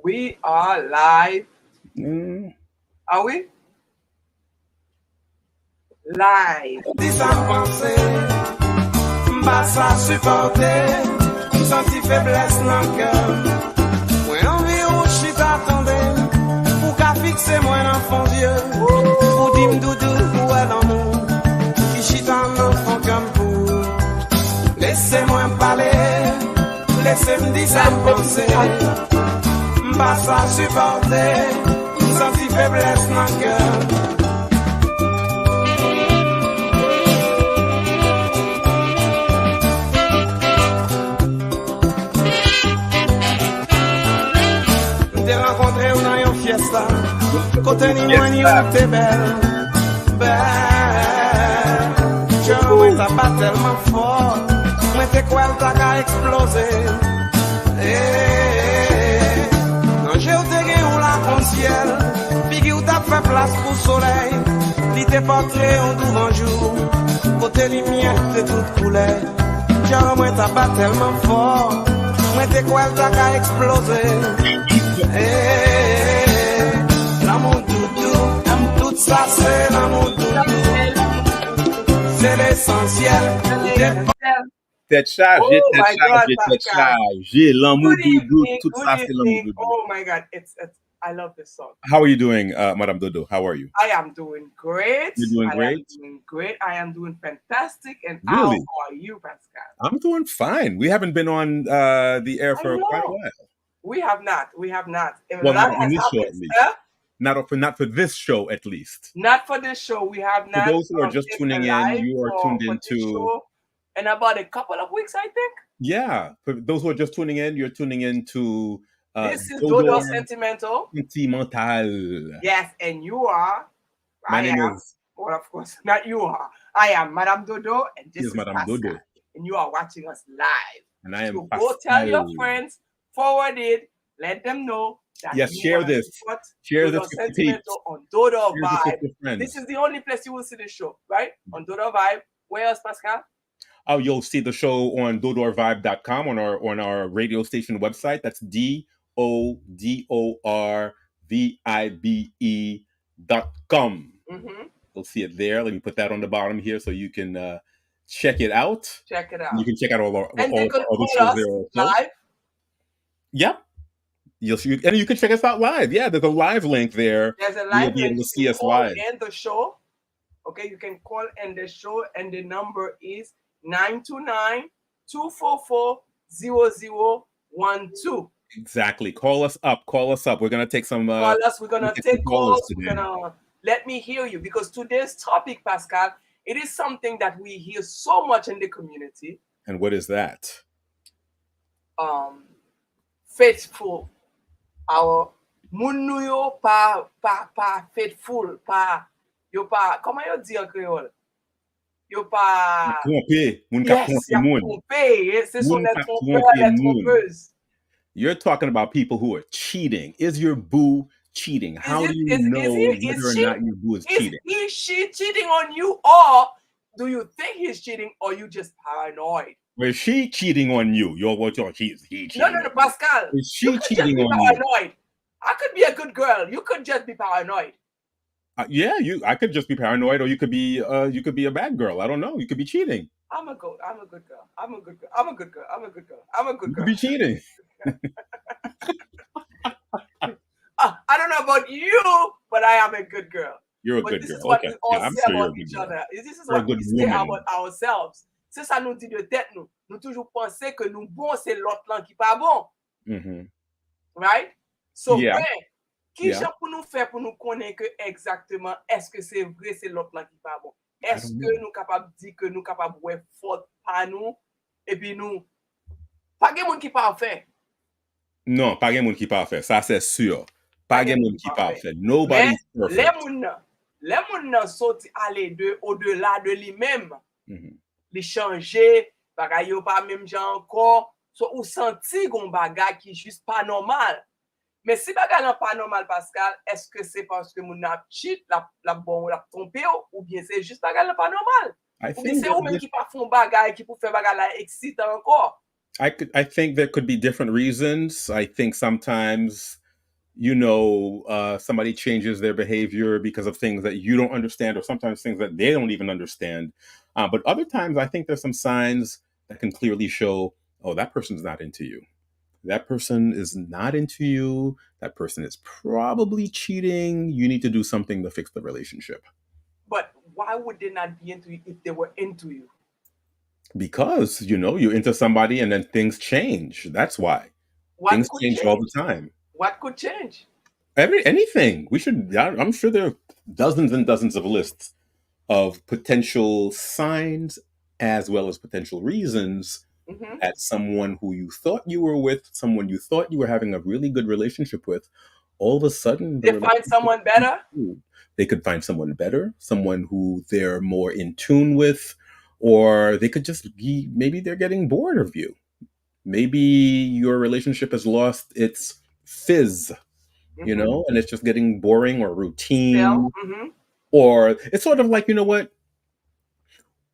We are live. Are we? Live. Dis sa m'pense, m'ba sa supporte, m'senti faiblesse nan kèr. Mwen anvi ou chita tande, pou ka fikse mwen nan fon vie. Pou di m'doudou pou el amou, ki chita nan fon kèm pou. Lese mwen pale, lese m'di sa m'pense, m'ba sa supporte, m'senti faiblesse nan kèr. Fiesta, côté ni moi ni où t'es belle, belle. Je m'en t'a pas tellement fort, moi t'es quoi elle t'a explosé. Quand j'ai outé ou la con ciel, puis qui ou t'a fait place pour soleil, li t'es porté en devant jour, côté lumière t'es toute couleur. Je m'en t'a pas tellement fort, moi t'es quoi elle t'a explosé. L'amour doudou, tout ça c'est l'amour doudou. C'est l'essentiel. T'es chargé, l'amour doudou, tout ça c'est l'amour doudou. Oh my God, I love this song. How are you doing, Madame Dodo? How are you? I am doing great. You're doing great? I am doing great. I am doing fantastic. And really? How are you, Pascal? I'm doing fine. We haven't been on the air for quite a while. We have not. Well, not on this show, at least. Not for this show, at least. Not for this show. We have not. For those who are just tuning in, you are tuned into. In about a couple of weeks, I think. Yeah. For those who are just tuning in, you're tuning into. This is Dodor Sentimental. Sentimental. Yes, and you are. My name is. Well, of course, not you are. I am Madame Dodo, and this is Madame Pascal, Dodo. and you are watching us live. And I am. So go tell your friends. Forward it. Let them know that yes, share this. Share this with people on Dodor Vibe. This is the only place you will see the show, right? On Dodor Vibe. Where else, Pascal? Oh, you'll see the show on dodorvibe.com on our radio station website. That's DODORVIBE.com. You'll see it there. Let me put that on the bottom here so you can check it out. Check it out. You can check out all the shows there also. Live. Yep. And you can check us out live. Yeah, there's a live link there. There's a live link. You'll be able to see us live. And the show. Okay, you can call in the show, and the number is 929-244-0012. Exactly. Call us up. We're gonna take some. Call us. We're gonna take calls. We're gonna let me hear you, because today's topic, Pascal, it is something that we hear so much in the community. And what is that? Faithful. Our moun nou yo pa faithful, yo pa, comment yo di en créole? Yo pa tromper, moun ka tromper moun. Ce sont les trompeurs, les trompeuses. You're talking about people who are cheating. Is your boo cheating? How do you know whether or not your boo is cheating? Is she cheating on you, or do you think he's cheating, or you just paranoid? Is she cheating on you? He's cheating. No, Pascal. Is she cheating on you? I could be a good girl. You could just be paranoid. I could just be paranoid, or you could be a bad girl. I don't know. You could be cheating. I'm a good girl. You could be cheating. I don't know about you, but I am a good girl. You're a good girl. This is what we all I'm say sure about each other. This is what we say about ourselves. C'est ça nous dit de tête nous. Nous toujours penser que nous bon, c'est l'autre là qui pas bon. Right? So, qui j'en pour nous faire pour nous connaître que exactement est-ce que c'est vrai, c'est l'autre là qui pas bon? Est-ce que nous capables dire que nous capables ouais faute pas nous et puis nous pas de monde qui parfait? Non, pas de monde qui parfait. Ça c'est sûr. Pas de monde qui parfait. Nobody's perfect. Les gens sortent aller au-delà de lui-même. Les changer, bagay yo pas même gens encore, so ou senti gon bagay qui juste pas normal. Mais si bagay nan pas normal, Pascal, est-ce que c'est parce que moun a cheat, la bon, la trompé ou bien c'est juste bagay nan pas normal? I think there could be different reasons. I think sometimes, somebody changes their behavior because of things that you don't understand, or sometimes things that they don't even understand. But other times, I think there's some signs that can clearly show, oh, that person's not into you. That person is not into you. That person is probably cheating. You need to do something to fix the relationship. But why would they not be into you if they were into you? Because, you're into somebody and then things change. That's why. Things change all the time. What could change? Anything. I'm sure there are dozens and dozens of lists of potential signs as well as potential reasons that someone who you thought you were with, someone you thought you were having a really good relationship with, all of a sudden they find someone better. They could find someone better, someone who they're more in tune with, or they could just be, maybe they're getting bored of you. Maybe your relationship has lost its fizz, and it's just getting boring or routine. Or it's sort of like,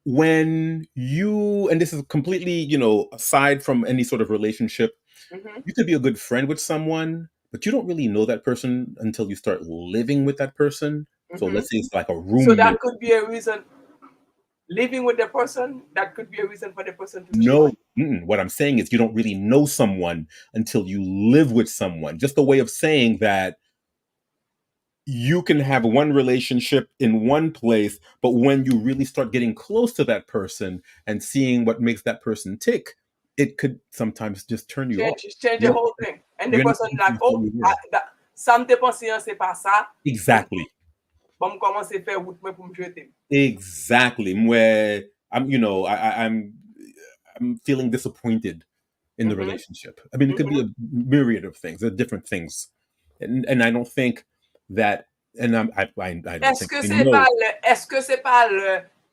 when you, and this is completely, aside from any sort of relationship, you could be a good friend with someone, but you don't really know that person until you start living with that person. So let's say it's like a roommate. So that could be a reason. Living with the person, that could be a reason for the person to No. What I'm saying is you don't really know someone until you live with someone. Just a way of saying that you can have one relationship in one place, but when you really start getting close to that person and seeing what makes that person tick, it could sometimes just turn you off. Change the whole thing. And the person like, oh, ça me dépense, c'est pas ça. Exactly. Bon, comment c'est faire route pour me jeter. Exactly. Where I'm feeling disappointed in the relationship. I mean, it could be a myriad of things. There are different things, and I don't think that. And I don't est-ce que c'est pas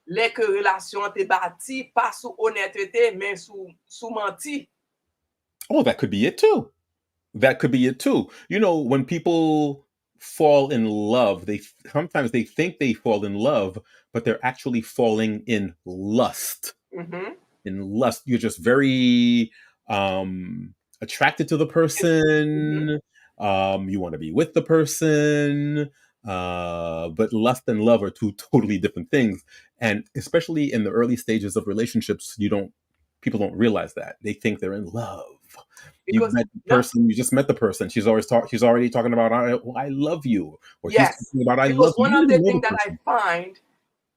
les que relation t'es bâti pas sous honnêteté mais sous menti? Oh, that could be it too. That could be it too. When people fall in love, sometimes they think they fall in love, but they're actually falling in lust. In lust, you're just very attracted to the person. You want to be with the person, but lust and love are two totally different things. And especially in the early stages of relationships, people don't realize that. They think they're in love. Because you just met the person. She's already talking about, I love you. Or yes. She's talking about, I love you. One of the things that I find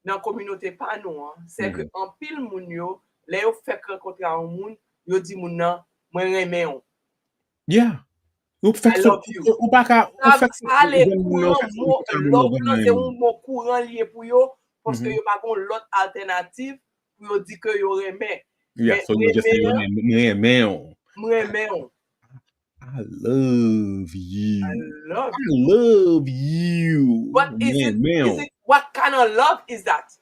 dans communauté pa nou, c'est que en pile moun yo, le yo fait rencontrer un moun, yo di moun nan, mwen reme yon. Yeah. I love you. L'autre c'est un mot courant lié pour yo, parce que yo pa gon l'autre alternative pour yo di que yo reme. Yeah, so you just say reme yon. I love you. I love you. But is it what kind of love is that?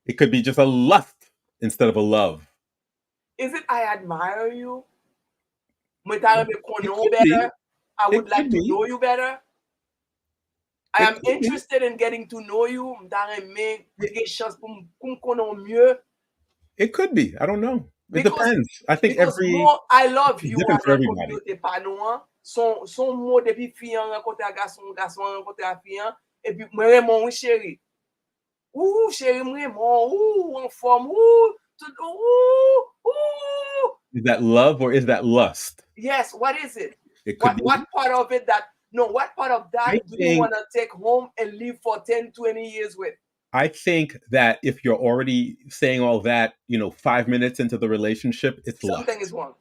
It could be just a lust instead of a love. Is it I admire you? Better. I would like to know you better. I am interested in getting to know you. It could be. I don't know. It depends. I think I love you. Different for everybody. Son mot depuis fille rencontre garçon rencontre fille et puis moi mon chéri. Ouh chéri moi en forme Is that love or is that lust? Yes, what is it? It could be. What part of it what part of that do you want to take home and live for 10, 20 years with? I think that if you're already saying all that, 5 minutes into the relationship, it's lust. Something is wrong.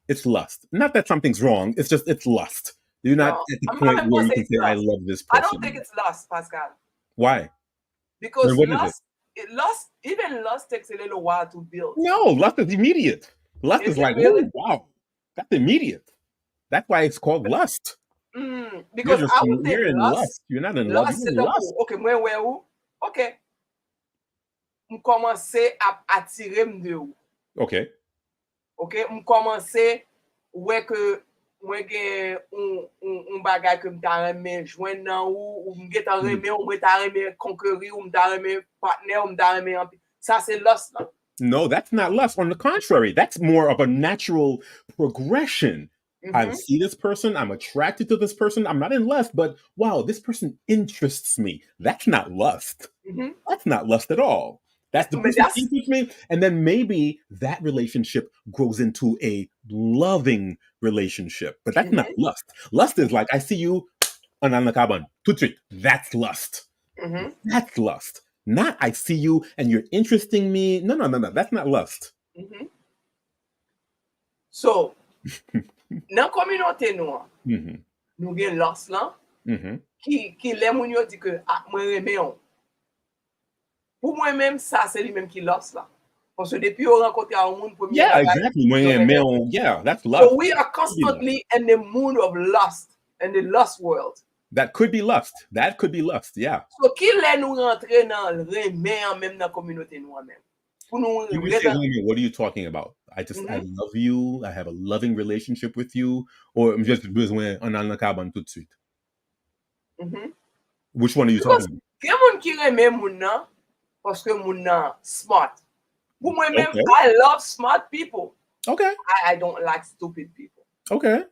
It's lust. Not that something's wrong. It's just, it's lust. You're not at the point where you can say, I love this person. I don't think it's lust, Pascal. Why? Because even lust takes a little while to build. No, lust is immediate. Lust is like, really? Wow, that's immediate. That's why it's called lust. Because you're in lust. You're not in love. You're in lust. Okay, où? Okay. M'komanse à attirer de ou. Okay. Okay, m'komanse ouais que moi gen un bagay que m'ta remè joindre nan ou m'geta remè ou m'ta remè conquérir ou m'ta remè partenaire ou m'ta remè Ça, c'est lust là. No, that's not lust. On the contrary, that's more of a natural progression. I see this person, I'm attracted to this person. I'm not in lust, but wow, this person interests me. That's not lust. That's not lust at all. That's the person interests me. And then maybe that relationship grows into a loving relationship. But that's not lust. Lust is like, I see you on the kaban, tout de suite. That's lust. That's lust. Not I see you and you're interesting me. No. That's not lust. So, dans la communauté noire, nous avons lust là, qui les moun yo dit que moi remè on. Pour moi-même, ça c'est lui-même qui lust là. Parce que depuis on rencontre un monde premier. Yeah, exactly. Yeah, that's lust. So we are constantly in the mood of lust, in the lust world. That could be lust. That could be lust, yeah. So, qui l'a nous rentrer dans le remè même dans la communauté noire même? What are you talking about? I love you. I have a loving relationship with you. Or I'm just besoin en allant cabane tout de suite. Which one are you talking about? Il y a moun qui remè moun nan parce que moun nan smart. Pour moi-même, I love smart people. Okay. I don't like stupid people. Okay.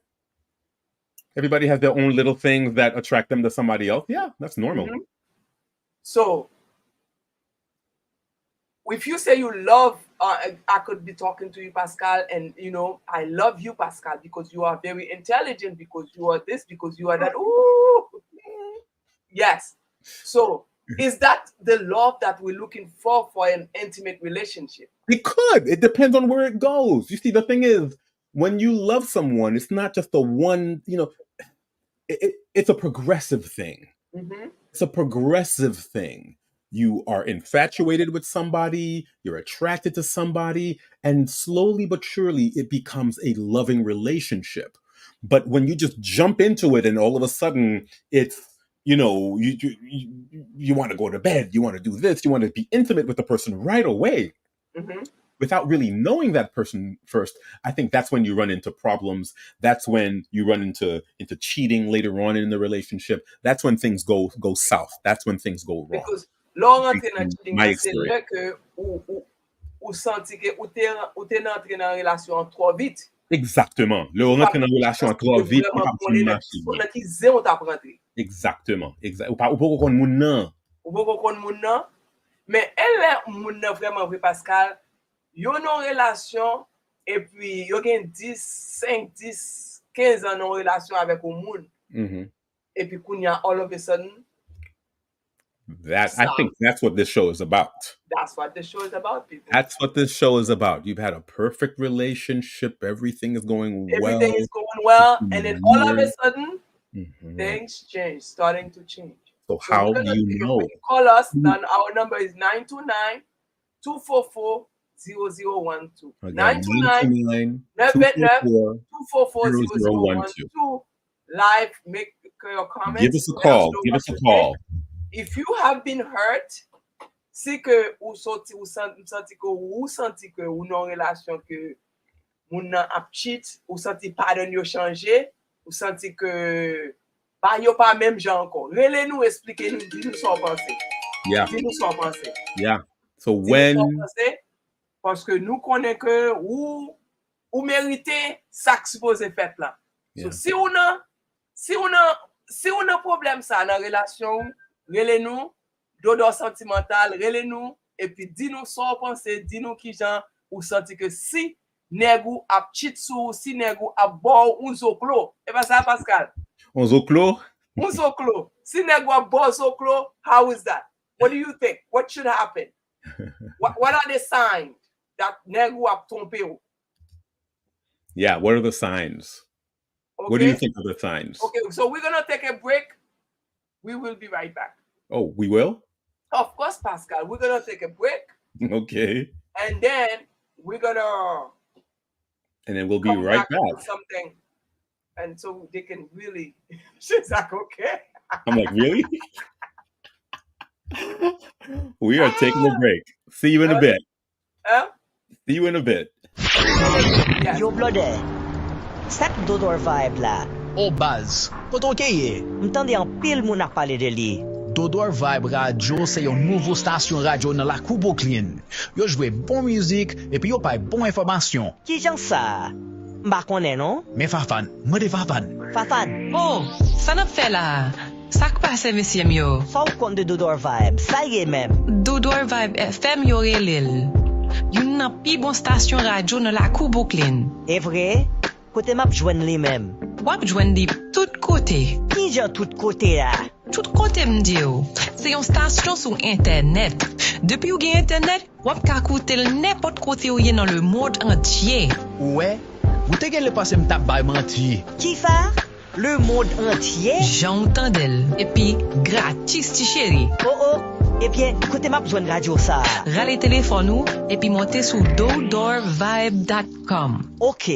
Everybody has their own little things that attract them to somebody else. Yeah, that's normal. So, if you say you love, I could be talking to you, Pascal, and I love you, Pascal, because you are very intelligent, because you are this, because you are that. Ooh, yes. So, is that the love that we're looking for an intimate relationship? It could. It depends on where it goes. You see, the thing is, when you love someone, it's not just the one, it's a progressive thing. It's a progressive thing. You are infatuated with somebody, you're attracted to somebody, and slowly but surely it becomes a loving relationship. But when you just jump into it and all of a sudden it's, you want to go to bed, you want to do this, you want to be intimate with the person right away. Without really knowing that person first, I think that's when you run into problems. That's when you run into cheating later on in the relationship. That's when things go south. That's when things go wrong. Because l'on my experience, que ou senti que ou t'es entré dans relation trop vite. Exactement. L'on rentre dans relation trop vite. Exactement. Ou pas connaître moun nan. Ou pas connaître moun nan. Mais elle est moun nan vraiment vrai Pascal. Yo non relation et puis yo gen 5, 10, 15 ans non relation avec un moun. Et puis kounya all of a sudden. I think that's what this show is about. That's what this show is about, people. That's what this show is about. You've had a perfect relationship. Everything is going well. Everything is going well. And then all of a sudden, things change, starting to change. So how do you know? Call us. Then our number is 929-244-0012. 929-244-0012. Live, make your comments. Give us a call. Give us a call. If you have been hurt, si que ou senti que ou non relation que moun nan ap cheat, ou senti pardon yo changer, ou senti que ba yo pas même gens encore. Relez nous, expliquez nous, dis-nous son pensée. Yeah. Dis-nous son pensée. Yeah. So when parce que nous connaissons que ou méritez ça qui supposé faire là. So si on a problème ça dans relation, relez-nous, Dodor Sentimental, relez-nous, et puis dis-nous son pensée, dis-nous qui gens ou senti que si nègou a cheat sou, si nègou a bo un zoklo, et pas ça Pascal. Un zoklo? Un zoklo. Si nègou a bo zoklo, how is that? What do you think? What should happen? What are the signs that nègou a trompé ou? Yeah, what are the signs? Okay. What do you think are the signs? Okay, so we're going to take a break. We will be right back. Oh, we will? Of course, Pascal. We're going to take a break. Okay. And then we're going to... And then we'll be right back. Something. And so they can really... She's like, okay. I'm like, really? We are taking a break. See you in a bit. See you in a bit. Yes. Yo, Blode. Sak Dodor vibe la. Oh, Baz. Koto keye? M'tande an pile moun ak pale de li. Dodor Vibe Radio c'est une nouvelle station radio dans la Brooklyn. Yo joué bon musique et puis yo pas bon information. Qui j'en ça? M'pa connaît non? Mais Fafan, moi de Fafan. Fafan. Oh, ça n'a fait là. Ça qui passe monsieur mio. Sans compte de Dodor Vibe, ça y est même. Dodor Vibe FM yo relil. Yon nan pi bon station radio dans la Brooklyn. Est vrai? Côté m'a joindre les mêmes. Wap joindre di tout côté. Qui j'en tout côté là? Tout côté m'di yo. C'est une station sur internet. Depuis ou gen internet, wap ka koute n'importe côté ou dans le monde entier. Ouais. Vous te gagné passer me tape bay menti. Qui fa? Le monde entier? J'entends d'elle. Et puis gratis ti chéri. Oh. Et bien, côté m'a besoin de radio ça. Rale téléphone ou et puis montez sur dodorvibe.com. OK.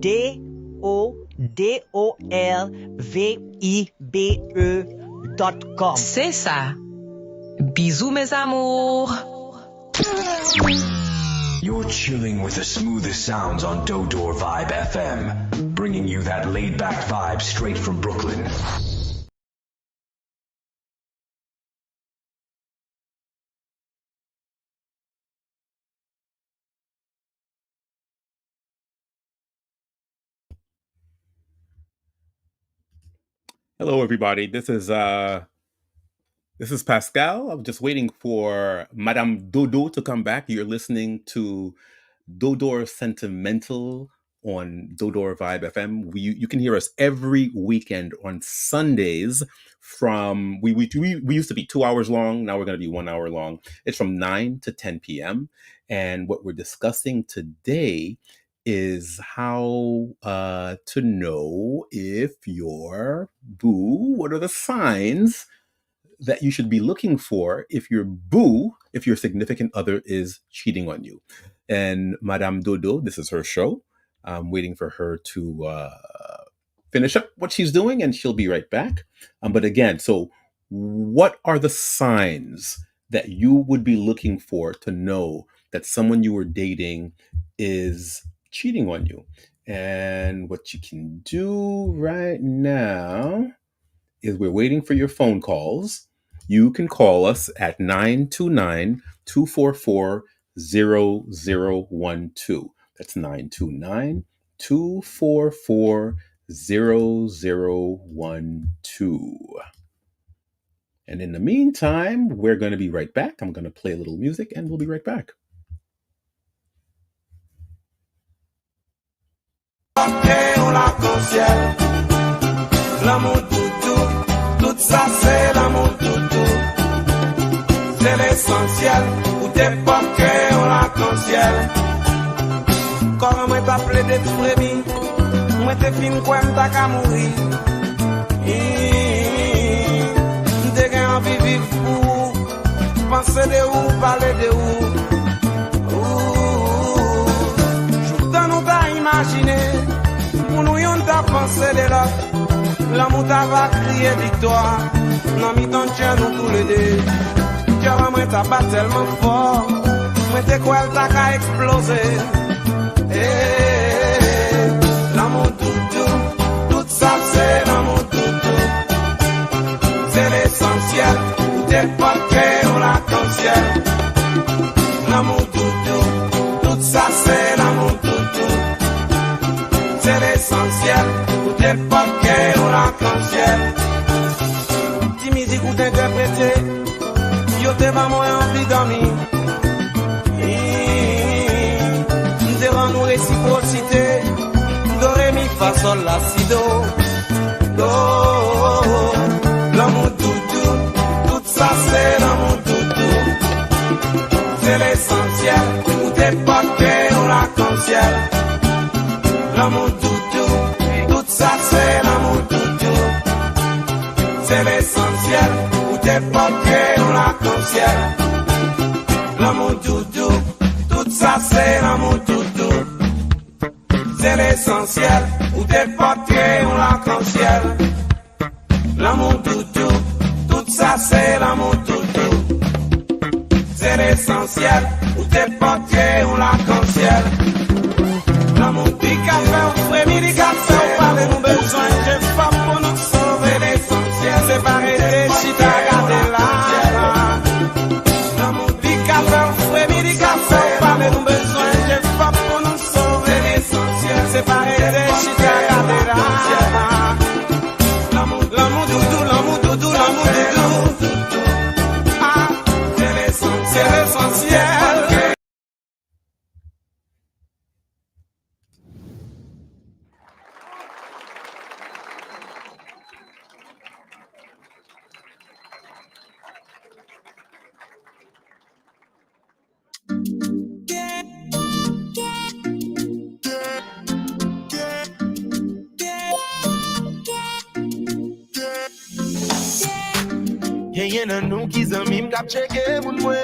DODORVIBE.com. C'est ça. Bisous mes amours. You're chilling with the smoothest sounds on Dodor Vibe FM, bringing you that laid-back vibe straight from Brooklyn. Hello, everybody. This is Pascal. I'm just waiting for Madame Dodo to come back. You're listening to Dodor Sentimental on Dodor Vibe FM. You can hear us every weekend on Sundays from, we used to be 2 hours long. Now we're going to be 1 hour long. It's from 9 to 10 p.m. And what we're discussing today is how to know if your boo, what are the signs that you should be looking for if your significant other is cheating on you. And Madame Dodo, this is her show. I'm waiting for her to finish up what she's doing and she'll be right back. But again, so what are the signs that you would be looking for to know that someone you were dating is cheating on you? And what you can do right now is we're waiting for your phone calls. You can call us at 929-244-0012. That's 929-244-0012. And in the meantime, we're going to be right back. I'm going to play a little music and we'll be right back. L'amour doudou, tout ça c'est l'amour doudou. C'est l'essentiel, ou t'es pas que on l'arc-en-ciel. Quand moi t'appelé des frémis, moi t'es fin quoi m'ta qu'à mourir. T'es qu'à envie vivre pour penser de où, parler de où. J'entends nous t'a imaginé, pour nous y'en t'a pensé de l'autre. L'amour t'a va crier victoire. Non, mi ton tien nous tous les deux. Cœur moi t'a bat tellement fort. Moi t'es quoi elle t'a qu'à exploser. L'amour doudou, tout ça c'est l'amour doudou. C'est l'essentiel. Ou t'es pas que on l'arc-en-ciel. L'amour doudou, tout ça c'est l'amour doudou. C'est l'essentiel. T'es pas que on l'arc-en-ciel. Ti musique ou t'interpréter, yo t'es pas moins envie dormir. T'es rend nous réciprocité, do, ré, mi, fa, sol, la, si, do. Do, l'amour doudou, tout ça c'est l'amour doudou. C'est l'essentiel, ou t'es pas que on l'arc-en-ciel. L'amour doudou, ça c'est l'amour doudou. C'est l'essentiel. Ou t'es pas que on l'arc-en-ciel. L'amour doudou. Tout ça c'est l'amour doudou. C'est l'essentiel. Ou t'es pas que on l'arc-en-ciel. L'amour doudou. Tout ça c'est l'amour doudou. C'est l'essentiel. Ou t'es pas que on l'arc-en-ciel. L'amour café, frémi du café, parlez nous besoin, j'ai pas pour nous sauver l'essentiel, c'est pas arrêter, chita, L'amour doudou, l'amour doudou, l'amour doudou. Ah, c'est l'essentiel. Y'en a nous qui s'aiment cap checker pour moi.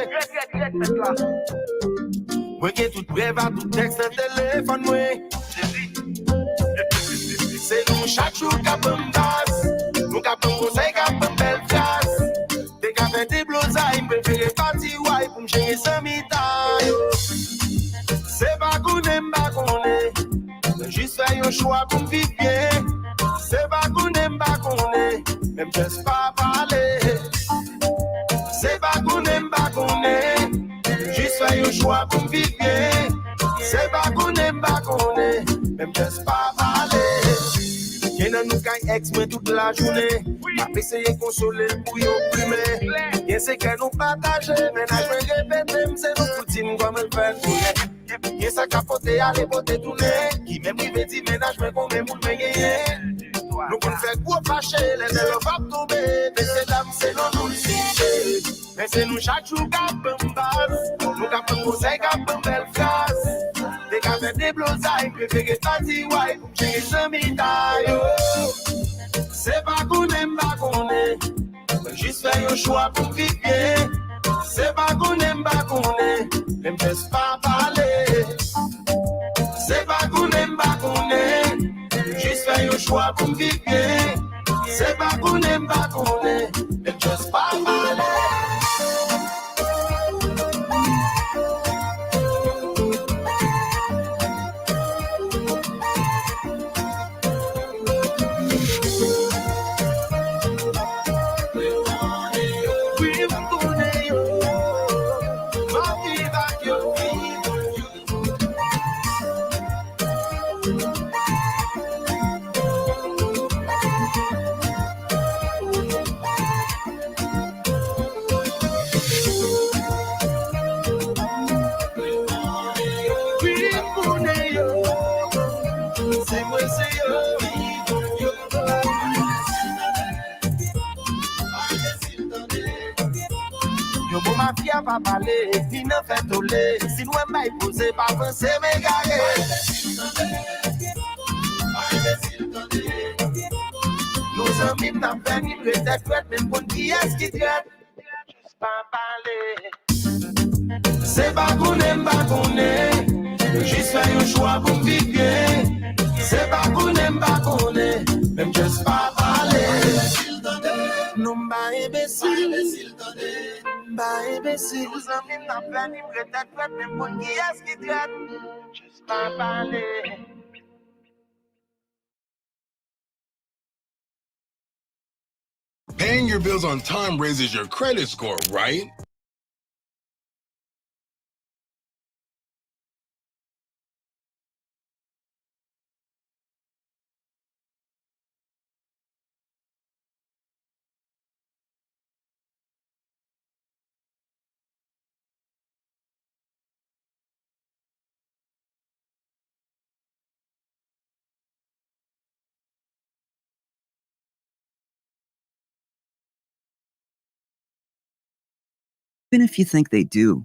Moi qui tout brève à tout texte de téléphone moi. C'est nous chaque jour cap en base. Nous cap en conseil cap en belle phrase. Des cap des blousailles, préféré party white pour me chérir Sentimental. C'est pas qu'on aime pas qu'on est. Juste faire un choix pour vivre bien. C'est pas qu'on aime pas qu'on est. Même juste pas parler. C'est pas qu'on aime pas qu'on est. Juste faire un choix pour vivre bien. C'est pas qu'on aime pas qu'on est. Même juste pas parler. Y'en a nous qui ex-mais toute la journée. A essayer consoler pour yon plumer. Y'en c'est que nous partager. Ménage me répéter. C'est nous poutine comme le fait tourner. Y'en ça capoter à l'époque tourner. Qui même privé dit ménage mais qu'on même me gagner. Nous qu'on fait quoi fâcher, les élèves vont tomber. Mais c'est dames, c'est non nous le sujet. Mais c'est nous chaque jour qu'à base. Nous qu'à prendre conseil, qu'à prendre belle phrase. Des qu'à faire des blousailles, préféré party white, pour chérir Sentimental. C'est pas qu'on aime pas qu'on est. Juste faire un choix pour vivre bien. C'est pas qu'on aime pas qu'on est. Même juste pas parler. C'est pas qu'on aime pas qu'on est. Juste faire un choix pour vivre bien. C'est pas qu'on aime pas qu'on est. Même juste pas parler. Yo bon ma fille pas parler, ni ne fait toller. Si nous aimons pas poser, pas penser m'égarer. Nos amis n'ont pas ni peut-être fait, même pour qui est-ce qui traite. Juste pas parler. C'est pas qu'on aime pas qu'on est. Juste faire un choix pour vivre bien. C'est pas qu'on aime pas qu'on est. Même juste pas parler. Non, pas imbécile. Pas imbécile. Nous amis n'ont pas ni peut-être fait, même pour qui est-ce qui traite. Juste pas parler. Paying your bills on time raises your credit score, right? Even if you think they do.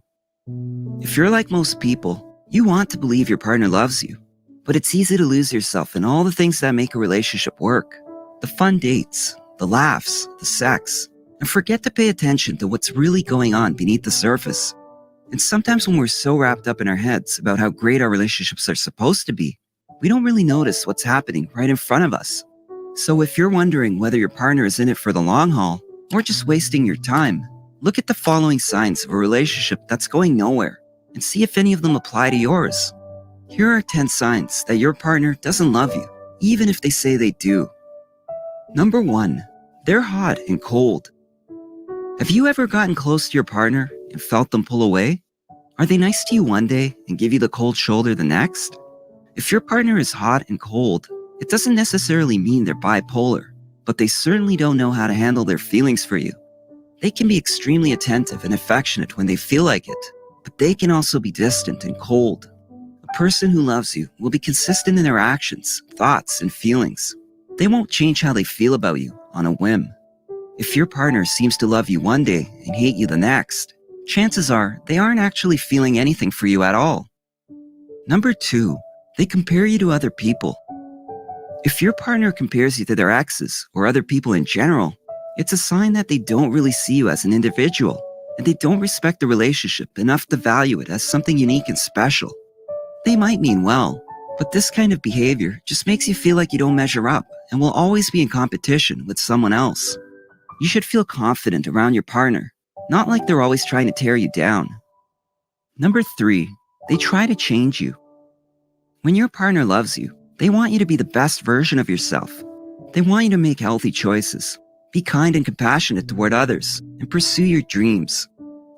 If you're like most people, you want to believe your partner loves you, but it's easy to lose yourself in all the things that make a relationship work. The fun dates, the laughs, the sex, and forget to pay attention to what's really going on beneath the surface. And sometimes when we're so wrapped up in our heads about how great our relationships are supposed to be, we don't really notice what's happening right in front of us. So if you're wondering whether your partner is in it for the long haul or just wasting your time, look at the following signs of a relationship that's going nowhere and see if any of them apply to yours. Here are 10 signs that your partner doesn't love you, even if they say they do. Number 1, they're hot and cold. Have you ever gotten close to your partner and felt them pull away? Are they nice to you one day and give you the cold shoulder the next? If your partner is hot and cold, It doesn't necessarily mean they're bipolar, but they certainly don't know how to handle their feelings for you. They can be extremely attentive and affectionate when they feel like it, but they can also be distant and cold. A person who loves you will be consistent in their actions, thoughts, and feelings. They won't change how they feel about you on a whim. If your partner seems to love you one day and hate you the next, chances are they aren't actually feeling anything for you at all. Number 2, they compare you to other people. If your partner compares you to their exes or other people in general, it's a sign that they don't really see you as an individual, and they don't respect the relationship enough to value it as something unique and special. They might mean well, but this kind of behavior just makes you feel like you don't measure up and will always be in competition with someone else. You should feel confident around your partner, not like they're always trying to tear you down. Number 3, they try to change you. When your partner loves you, they want you to be the best version of yourself. They want you to make healthy choices, be kind and compassionate toward others, and pursue your dreams.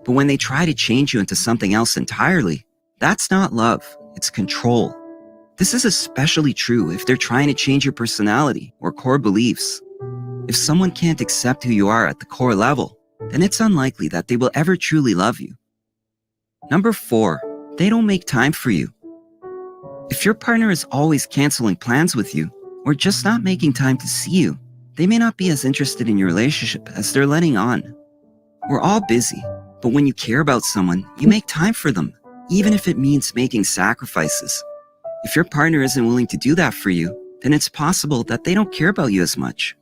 But when they try to change you into something else entirely, that's not love, it's control. This is especially true if they're trying to change your personality or core beliefs. If someone can't accept who you are at the core level, then it's unlikely that they will ever truly love you. Number 4, they don't make time for you. If your partner is always canceling plans with you, or just not making time to see you, they may not be as interested in your relationship as they're letting on. We're all busy, but when you care about someone, you make time for them, even if it means making sacrifices. If your partner isn't willing to do that for you, then it's possible that they don't care about you as much.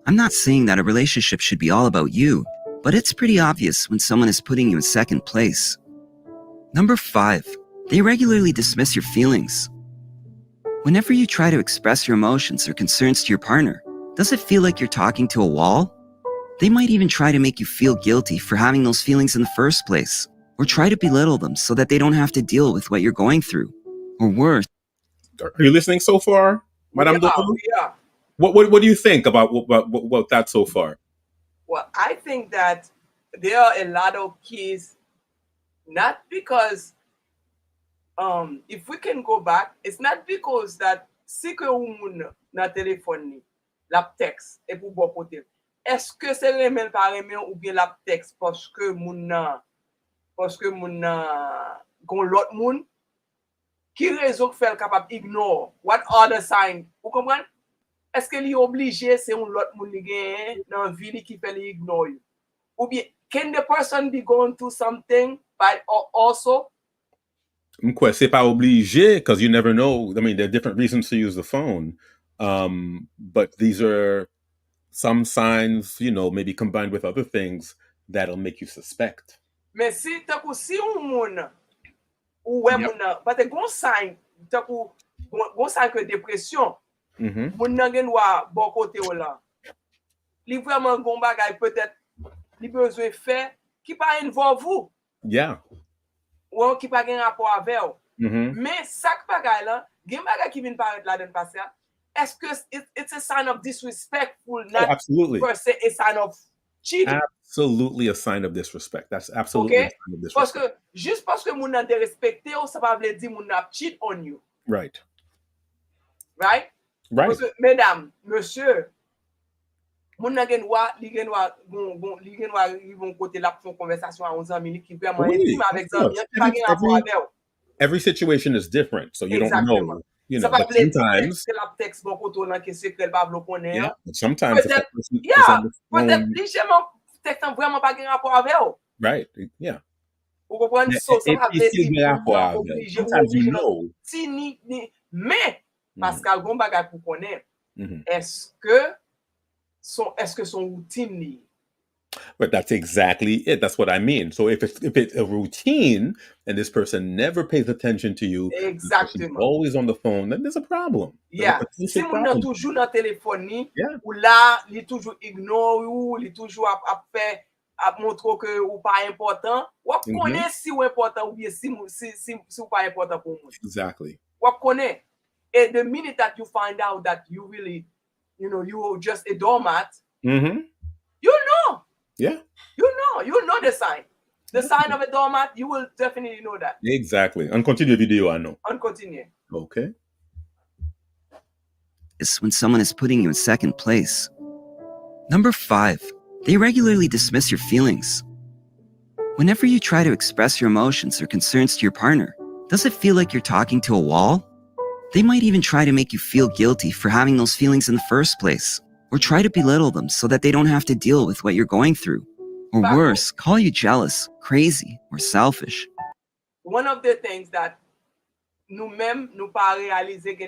I'm not saying that a relationship should be all about you, but it's pretty obvious when someone is putting you in second place. Number 5, they regularly dismiss your feelings. Whenever you try to express your emotions or concerns to your partner, does it feel like you're talking to a wall? They might even try to make you feel guilty for having those feelings in the first place, or try to belittle them so that they don't have to deal with what you're going through. Or worse. Are you listening so far, Madame Dodor? Yeah. What do you think about that so far? Well, I think that there are a lot of kids, not because if we can go back, it's not because that si ke ou moun nan téléphone ni, lap text et pour bon côté. Est-ce que c'est remel par remel ou bien lap text parce que moun nan gon l'autre moun qui raison fait capable ignore what other sign, vous comprenez? Est-ce que li obligé c'est un l'autre moun li gen nan vie li qui fait li ignore you? Ou bien can the person be going through something but also C'est pas obligé because you never know. I mean, there are different reasons to use the phone, but these are some signs, maybe combined with other things that'll make you suspect. Mais si un moun ou ouais moun parce que gon sign que dépression, moun nan gen wa bon côté ou là. Li vraiment gon bagay peut-être li besoin faire qui pas involve vous. Yeah. Ou qui pas gen rapport avec ou. Mais sak bagay là, gen bagay qui vient paraître là dans passé. Est-ce que it's a sign of disrespectful, not per se a sign of cheating? Absolutely a sign of disrespect. That's absolutely a sign of disrespect. Parce que juste parce que moun nan te respecté ou ça pas veut dire moun nan cheat on you. Right. Parce que mesdames, monsieur, moun nan gen wa li gen yon côté la font conversation à 11 minutes qui vraiment intime avec zami qui pas gen rapport avec. Every situation is different, so you don't know. But sometimes la texte bon côté là que c'est qu'elle pas vle connaître. Yeah, but sometimes peut-être légèrement texte vraiment pas gen rapport avec. Right. Yeah. Vous comprenez? Ça va obligé you know. Mais Pascal gon bagay pour connaître. Est-ce que son routine ni? But that's exactly it. That's what I mean. So if it's a routine and this person never pays attention to you, always on the phone, then there's a problem. Yeah. Si moun nan toujours dans téléphone ni, ou là, li toujours ignore ou, li toujours a montre que ou pas important, ou connaît si ou important ou bien si ou pas important pour moi. Exactly. Ou connaît. And the minute that you find out that you really, you're just a doormat, you know. Yeah. You know the sign. The sign of a doormat, you will definitely know that. Exactly. On continue video, I know. On continue. Okay. is when someone is putting you in second place. Number 5, they regularly dismiss your feelings. Whenever you try to express your emotions or concerns to your partner, does it feel like you're talking to a wall? They might even try to make you feel guilty for having those feelings in the first place, or try to belittle them so that they don't have to deal with what you're going through. Or worse, call you jealous, crazy, or selfish. One of the things that nous-mêmes nous pas réaliser que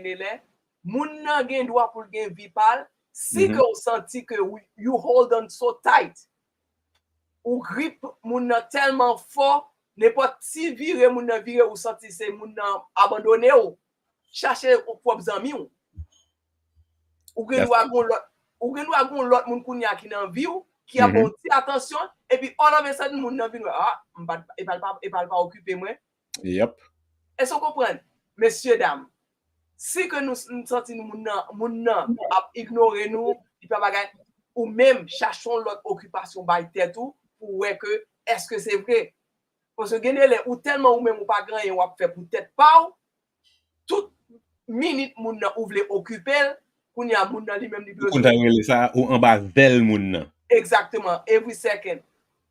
moun nan gen droit pour gen vie pal, si que ou senti que you hold on so tight, ou grip moun nan tellement fort, n'importe si vire moun nan vire ou senti c'est moun nan abandonné ou chercher ou propre zami ou gen droit gon l'autre moun kounya qui nan vie ou qui a bon attention et puis all of a sudden moun nan vin et parle pas occuper moi. Yep. Est-ce qu'on comprend? Messieurs, dames, si que nous sentons moun nan ignorer nous, ou même cherchons l'autre occupation by tête ou pour voir que est-ce que c'est vrai? Parce que genele ou tellement ou même ou pas grand ou a fait pour tête pas toute minute moun nan ou vle occuper, qu'on y a moun nan li même li besoin. Ça ou en bas vel moun nan. Exactement, every second.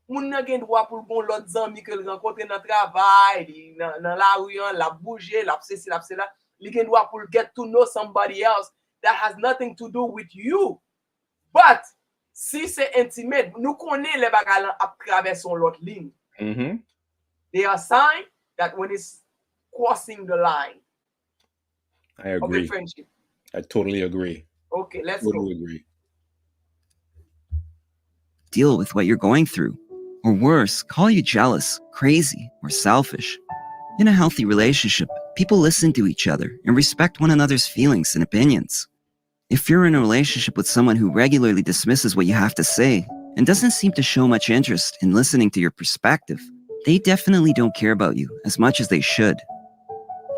Moun nan gen droit pour bon l'autre zami que rencontrer dans travail, dans la rue, la bouger, la ceci, la cela, li gen droit pour get to know somebody else that has nothing to do with you. But si c'est intimate, nous connaissons les bagages à traverser l'autre ligne. They are signs that when it's crossing the line. I agree. Of the friendship. I totally agree. Okay, let's totally go. Agree. Deal with what you're going through. Or worse, call you jealous, crazy, or selfish. In a healthy relationship, people listen to each other and respect one another's feelings and opinions. If you're in a relationship with someone who regularly dismisses what you have to say and doesn't seem to show much interest in listening to your perspective, they definitely don't care about you as much as they should.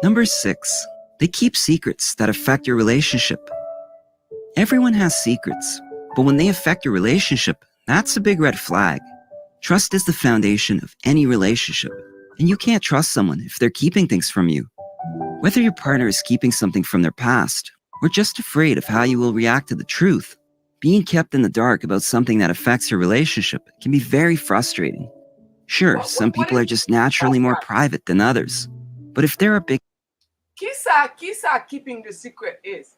Number 6, they keep secrets that affect your relationship. Everyone has secrets, but when they affect your relationship, that's a big red flag. Trust is the foundation of any relationship, and you can't trust someone if they're keeping things from you. Whether your partner is keeping something from their past, or just afraid of how you will react to the truth, being kept in the dark about something that affects your relationship can be very frustrating. Sure, some people are just naturally more private than others, but if they're a big... Qui ça keeping the secret is?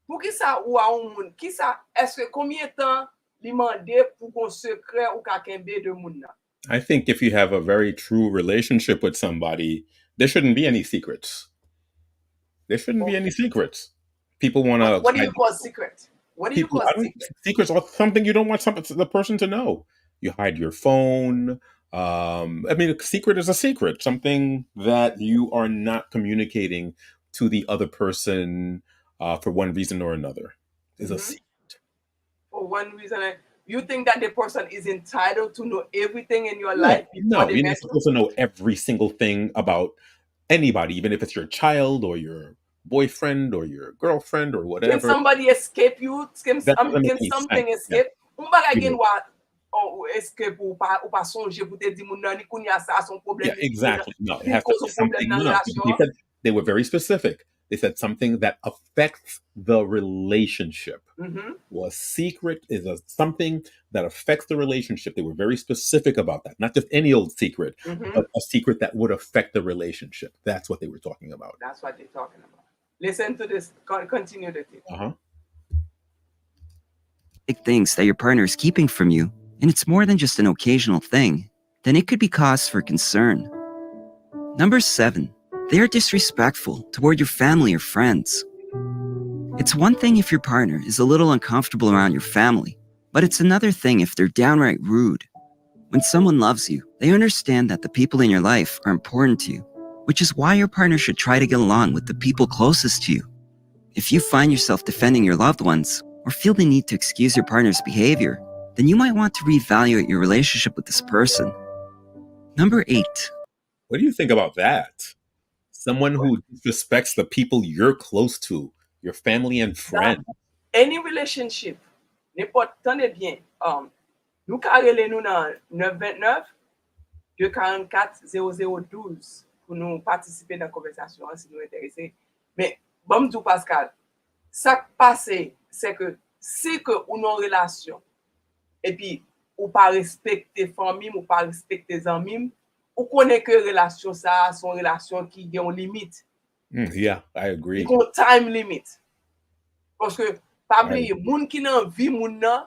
Pour qui ça ou a un moun? Qui ça, est-ce que combien de temps li mande pour qu'on secret ou ka kembe de moun nan? I think if you have a very true relationship with somebody, there shouldn't be any secrets. There shouldn't be any secrets. People want to... What do you call secret? What do you call secret? Secrets are something you don't want the person to know. You hide your phone. I mean, a secret is a secret. Something that you are not communicating to the other person for one reason or another is a secret. For one reason, you think that the person is entitled to know everything in your life? No, you're not supposed to know every single thing about anybody, even if it's your child or your boyfriend or your girlfriend or whatever. Can somebody escape you? Can something escape? Escape ou pas songer pour te dire moun nan ni kounya sa son problème. Yeah, exactly. No, it has to be something. They were very specific. They said something that affects the relationship. Well, a secret is something that affects the relationship. They were very specific about that. Not just any old secret, but a secret that would affect the relationship. That's what they were talking about. That's what they're talking about. Listen to this. Continue the thing. Big things that your partner is keeping from you, and it's more than just an occasional thing, then it could be cause for concern. Number 7, they are disrespectful toward your family or friends. It's one thing if your partner is a little uncomfortable around your family, but it's another thing if they're downright rude. When someone loves you, they understand that the people in your life are important to you, which is why your partner should try to get along with the people closest to you. If you find yourself defending your loved ones or feel the need to excuse your partner's behavior, then you might want to reevaluate your relationship with this person. Number 8. What do you think about that? Someone who disrespects the people you're close to, your family and friends. Any relationship, n'importe, tenez bien, nous carrelez nous dans 929 244 0012 pour nous participer dans la conversation si nous intéressés. Mais, bon, tout Pascal, Ça qui passe, c'est que si que ou non relation, et puis ou pas respecter famille, ou pas respecter amis, ou connaît que relation ça, son relation qui a une limite. Yeah, I agree. Il y a une time limit. Parce que, pas oublier, moun qui nan vie moun nan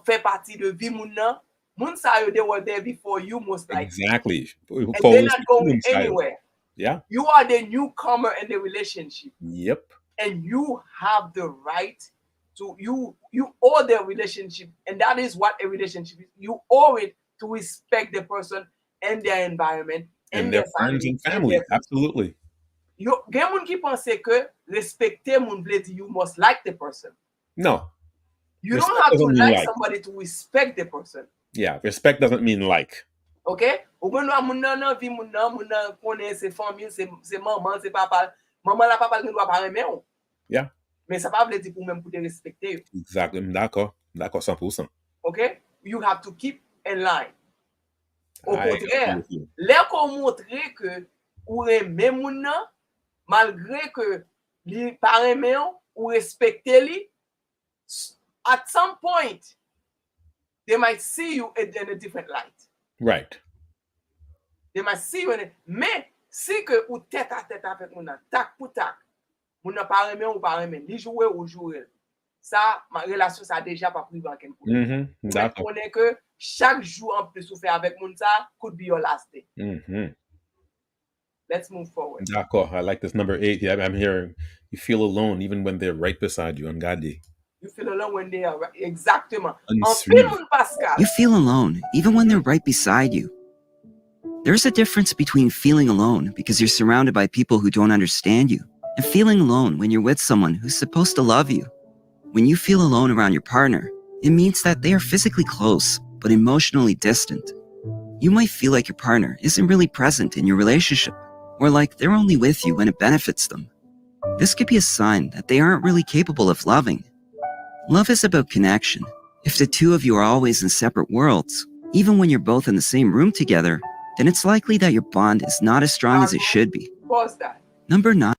fait partie de vie moun sa yo, they were there before you most likely. Exactly. And they're not going anywhere. Yeah. You are the newcomer in the relationship. Yep. And you have the right to, you owe the relationship. And that is what a relationship is. You owe it to respect the person and their environment. And their friends and family. Absolutely. Gen moun ki pense que respecter moun vle di you must like the person. No. You don't have to like somebody to respect the person. Yeah, respect doesn't mean like. Okay? Ou ben nou moun nan vi moun nan konen se famille, se maman, se papa. Maman la papa gen doit pa reme ou. Yeah. Mais ça pa vle di pou même pou te respecter. Exactly. D'accord 100%. Okay? You have to keep in line. Au contraire, lè kon montre que ou reme moun nan, malgré que li pa reme ou respecte li, at some point, they might see you in a different light. Right. They might see you mais si que ou tête à tête avec moun nan, tak pou tak, moun nan pa reme ou pa reme, li jouer ou jouer. Ça, ma relation ça déjà pas pris dans ken pou. D'accord. On connaît que chaque jour en plus ou fait avec moun ça could be your last day. Let's move forward. D'accord. I like this number 8. Yeah, I'm hearing you feel alone even when they're right beside you. Ngadi. You feel alone when they are right. Exactement. You feel alone even when they're right beside you. There's a difference between feeling alone because you're surrounded by people who don't understand you and feeling alone when you're with someone who's supposed to love you. When you feel alone around your partner, it means that they are physically close but emotionally distant. You might feel like your partner isn't really present in your relationship, or like they're only with you when it benefits them. This could be a sign that they aren't really capable of loving. Love is about connection. If the two of you are always in separate worlds, even when you're both in the same room together, then it's likely that your bond is not as strong as it should be. Pause that. Number 9.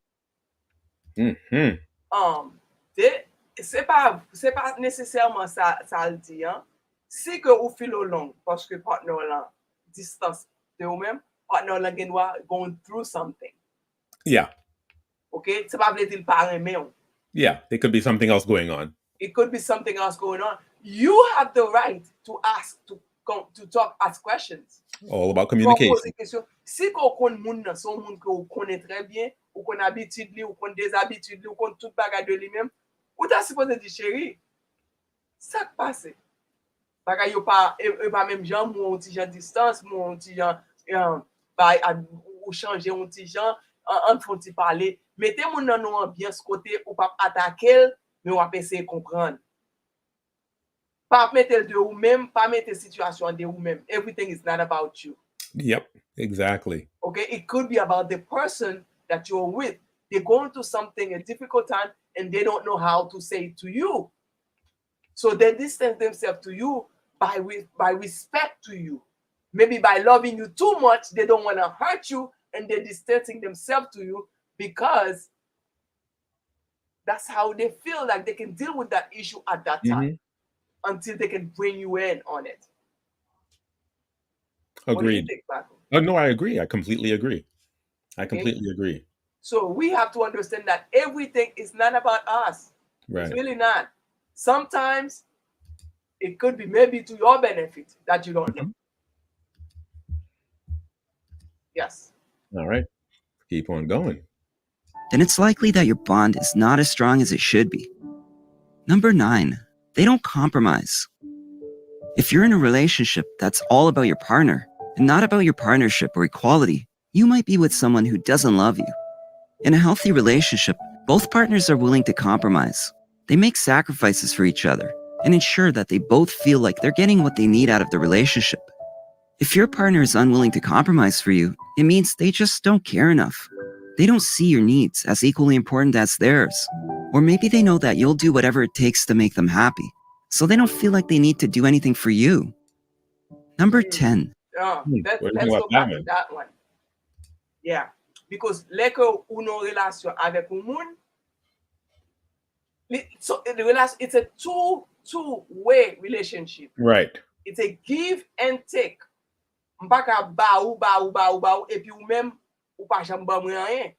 C'est pas nécessairement ça le dit, hein. Si que ou feel alone, parce que partner là, distance de ou même, partner là going through something. Yeah. Okay? C'est pas vle dire pas aimer. Yeah, there could be something else going on. It could be something else going on. You have the right to ask, to talk, ask questions. All about communication. Si qu'on connaît moun nan, son moun que ou connaît très bien, ou qu'on habitude li, ou qu'on déshabitude li, ou qu'on tout bagay de lui-même, ou ta supposé dire chérie, ça qui passe. Bagay yo pas même gens mon petit gens distance, mon petit gens ou changer un petit gens en font ti parler. Mettez moun nan nou ambiance côté ou pas attaquer, mais ou pas essayer comprendre. Pas mettre de ou même, pas mettre situation de ou même. Everything is not about you. Yep, exactly. Okay, it could be about the person that you're with. They're going through something, a difficult time, and they don't know how to say it to you. So they distance themselves to you by respect to you. Maybe by loving you too much, they don't want to hurt you, and they're distancing themselves to you because that's how they feel like they can deal with that issue at that time until they can bring you in on it. Agreed. What do you think, Paco? Oh, no, I agree. I completely agree. I completely agree. So we have to understand that everything is not about us. Right. It's really not. Sometimes it could be maybe to your benefit that you don't know. Yes. All right. Keep on going. Then it's likely that your bond is not as strong as it should be. Number 9, they don't compromise. If you're in a relationship that's all about your partner and not about your partnership or equality, you might be with someone who doesn't love you. In a healthy relationship, both partners are willing to compromise. They make sacrifices for each other and ensure that they both feel like they're getting what they need out of the relationship. If your partner is unwilling to compromise for you, it means they just don't care enough. They don't see your needs as equally important as theirs. Or maybe they know that you'll do whatever it takes to make them happy, so they don't feel like they need to do anything for you. Number 10. Let's go back to that one. Yeah. Because lè que ou non relation avec un moun, So it's a two-way relationship. Right. It's a give and take. Mpa ka ba ou, et puis ou même, ou pas jamais ba mwen rien.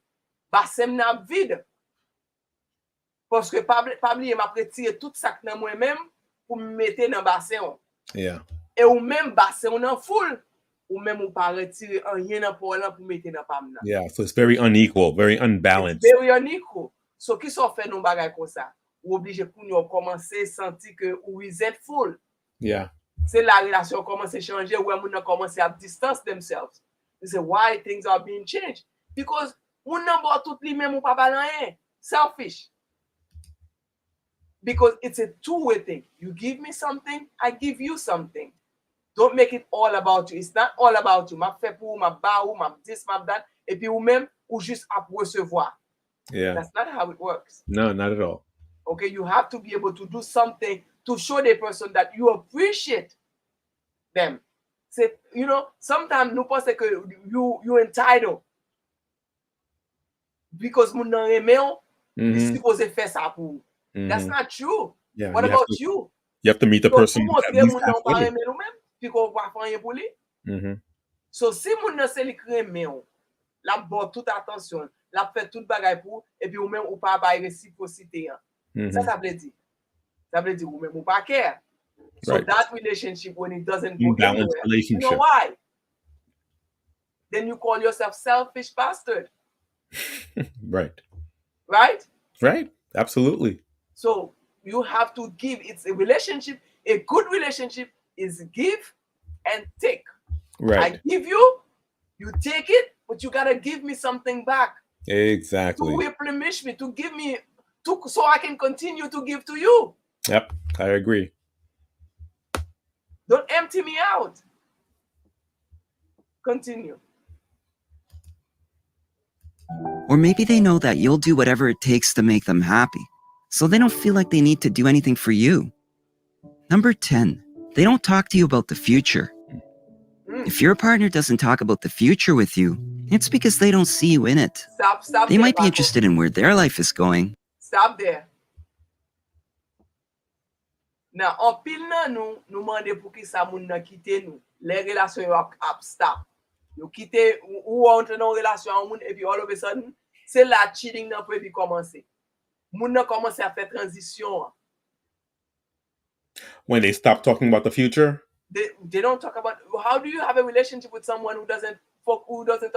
Basem nan vide. Parce que pas oublier m'a retirer tout ça dans moi-même pour me mettre dans bassin. Yeah. Et ou même bassin nan full, ou même ou pas retirer rien dans pour mettre dans pam nan. Yeah, so it's very unequal, very unbalanced. It's very unequal. So qui sont fait nos bagay comme ça? Ou obligé pour nous commencer sentir que ou resentful. Yeah. C'est la relation commence à changer, où les gens commencent à distance themselves. They say, why things are being changed? Because on n'a pas tout les mêmes ou pas rien. Selfish. Because it's a two-way thing. You give me something, I give you something. Don't make it all about you. It's not all about you. Ma fait pour, ma ba ou, ma this, ma that. Et puis ou même, ou juste à recevoir. Yeah. That's not how it works. No, not at all. Okay, you have to be able to do something to show the person that you appreciate them. Say, sometimes nous pensons que you entitled because moun nan reme you supposed faire ça pour. That's not true. Yeah, what about you? You have to meet the person at least halfway. So si moun nan se li reme la bo toute attention, la fait tout bagay pour et puis ou même ou pas bay réciprocité. Ça veut dire. Ça veut dire ou même ou pas care. So right. That relationship, when it doesn't go anywhere, you know why? Then you call yourself selfish bastard. Right. Right? Right. Absolutely. So you have to give. It's a relationship. A good relationship is give and take. Right. I give you, you take it, but you gotta give me something back. Exactly. To replenish me, to give me, so I can continue to give to you. Yep, I agree. Don't empty me out. Continue. Or maybe they know that you'll do whatever it takes to make them happy, so they don't feel like they need to do anything for you. Number 10, they don't talk to you about the future. If your partner doesn't talk about the future with you, it's because they don't see you in it. Stop. They might be interested in where their life is going. Stop there. Now, en pile nan nou mande pou ki sa moun nan kite nou. Les relations yo ap stop. Yo kite ou entre nan relation an moun et puis all of a sudden, c'est la cheating nan peut commencer. Moun nan commence à faire transition. When they stop talking about the future? They don't talk about. How do you have a relationship with someone who doesn't talk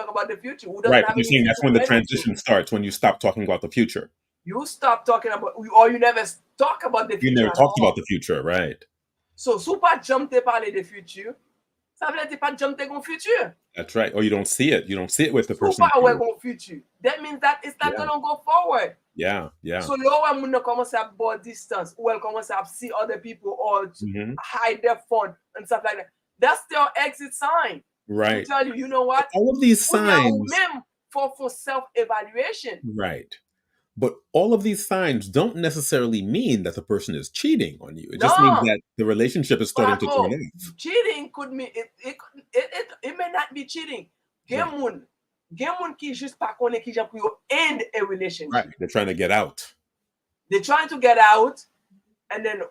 about the future? Right, you're saying that's when the transition starts, when you stop talking about the future. You stop talking about, or you never talk about the future. You never talked about the future, right? So, si pas jamais te parler de futur, ça veut dire pas jamais te gon futur. That's right. Or you don't see it. You don't see it with the person. Pas ouais gon futur. That means that it's not gonna go forward. Yeah. So, là où moun commence à board distance, ou elle commence à see other people or to hide their phone and stuff like that. That's their exit sign. Right. To tell you, you know what? All of these signs. Même for self-evaluation. Right. But all of these signs don't necessarily mean that the person is cheating on you. It just means that the relationship is starting to turn off. Cheating could mean it may not be cheating. Gen moun ki juste pas konnen ki jan pou yo end a relationship. Right. They're trying to get out. They're trying to get out, and then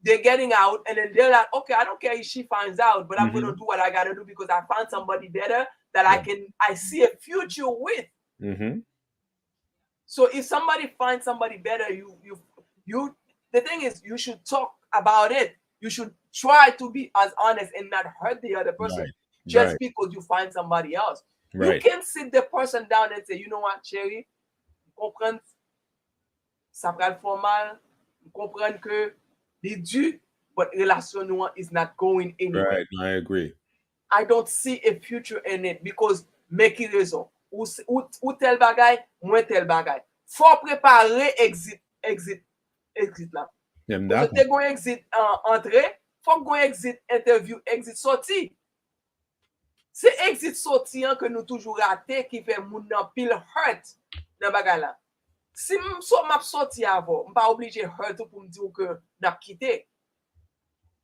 they're getting out, and then they're like, okay, I don't care if she finds out, but I'm gonna do what I gotta do because I found somebody better that I see a future with. So if somebody finds somebody better, the thing is, you should talk about it. You should try to be as honest and not hurt the other person just because you find somebody else. Right. You can sit the person down and say, you know what, Cherry, comprendre, ça pral formal, comprendre que les dû, but relation nou is not going anywhere. Right, I agree. I don't see a future in it because make it raison. Ou tel bagay, mwen tel bagay. Faut préparer exit là. Parce que te gon exit entrée, faut gon exit interview, exit sorti. C'est exit sorti que nous toujours raté qui fait moun nan pile hurt dans bagay là. Si m'a sorti avant, m'pas obligé hurt pour me dire que n'a quitté.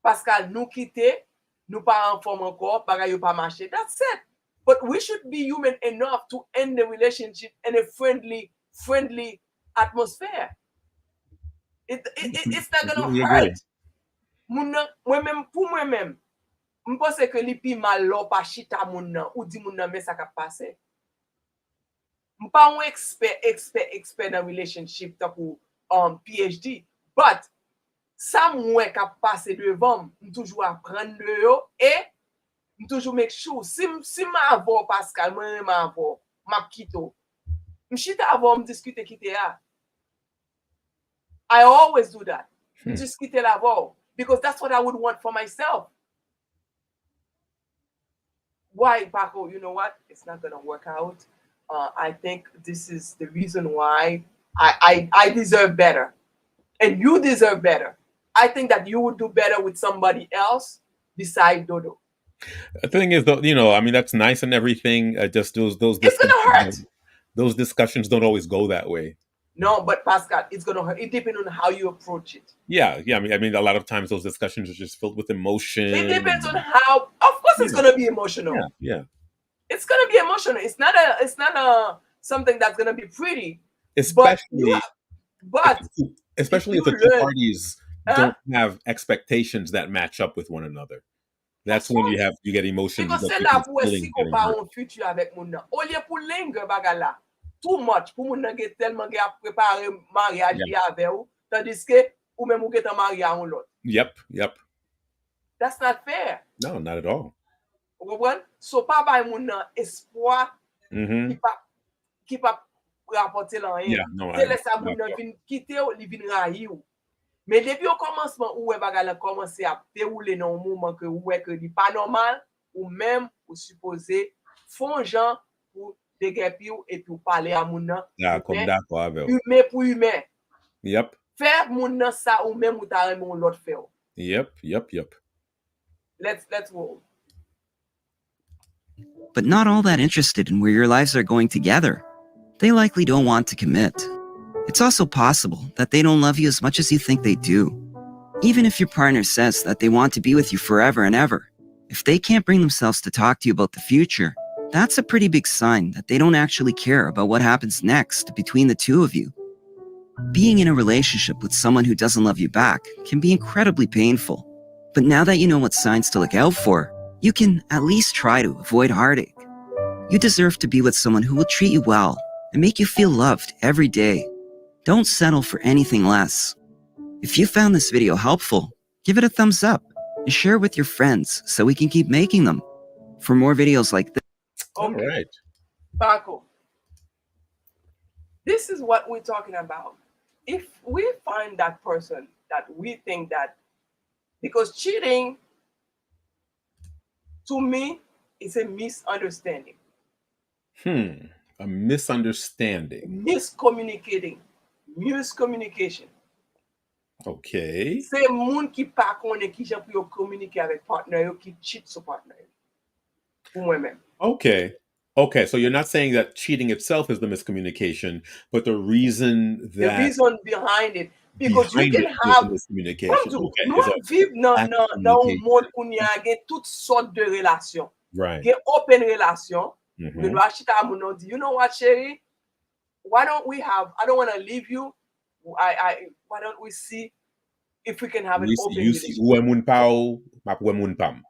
Parce que nous quitter, nous pas en forme encore, bagay yo pas marché. That's it. But we should be human enough to end the relationship in a friendly atmosphere. It's not gonna hurt. Moi-même, pour moi-même, je pense que les pi mal là pas chita moun nan ou di moun nan mais ça ka passé. Je pas un expert dans relationship tant pour PhD, but ça moi ka passé devant, je toujours apprendre de yo et je toujours make sure si ma avoir Pascal, moi ma avoir, m'a quito. Je chita avant me discuter quitter a. I always do that. Discuter l'avant because that's what I would want for myself. Why, Paco? You know what? It's not gonna work out. I think this is the reason why I deserve better, and you deserve better. I think that you would do better with somebody else besides Dodo. The thing is, though, I mean, that's nice and everything. Just those. It's gonna hurt. Those discussions don't always go that way. No, but Pascal, it's gonna hurt. It depends on how you approach it. Yeah. I mean, a lot of times those discussions are just filled with emotion. It depends on how. Of course, it's gonna be emotional. Yeah. It's gonna be emotional. It's not a something that's gonna be pretty. Especially if the two learn, parties don't have expectations that match up with one another. That's when you get emotions. Because c'est là pour si qu'on pas un futur avec moun nan. Au lieu pour linger bagala. Too much pour moun nan get tellement get préparer mariage avec ou tandis que ou même ou get marié à un l'autre. Yep. That's not fair. No, not at all. Vous comprenez? So pas bay moun nan espoir qui pas rapporter là rien. C'est laisser moun nan vinn quitter ou li vinn rayi ou. Mais depuis au commencement où bagala commencé à dérouler dans un moment que que n'est pas normal ou même ou supposé font gens pour déguerpir et pour parler à moun nan. Comme d'accord avec. Humain pour humain. Yep. Faire moun nan ça ou même ou ta remon l'autre faire. Yep. Let's roll. But not all that interested in where your lives are going together. They likely don't want to commit. It's also possible that they don't love you as much as you think they do. Even if your partner says that they want to be with you forever and ever, if they can't bring themselves to talk to you about the future, that's a pretty big sign that they don't actually care about what happens next between the two of you. Being in a relationship with someone who doesn't love you back can be incredibly painful. But now that you know what signs to look out for, you can at least try to avoid heartache. You deserve to be with someone who will treat you well and make you feel loved every day. Don't settle for anything less. If you found this video helpful, give it a thumbs up and share it with your friends so we can keep making them. For more videos like this. All right. Paco, this is what we're talking about. If we find that person that we think that, because cheating, to me, is a misunderstanding. A misunderstanding. Miscommunication. Okay. C'est moun qui pas connaît qui j'en pour communiquer avec partner qui cheat sur partner. Pour moi-même. Okay, so you're not saying that cheating itself is the miscommunication, but the reason behind it, because you can have miscommunication. Nous vivons dans un monde où il y a toutes sortes de relations. Right. Il y a open relations. You know what, Sherry? Why don't we have? I don't want to leave you. Why don't we see if we can have an open relationship?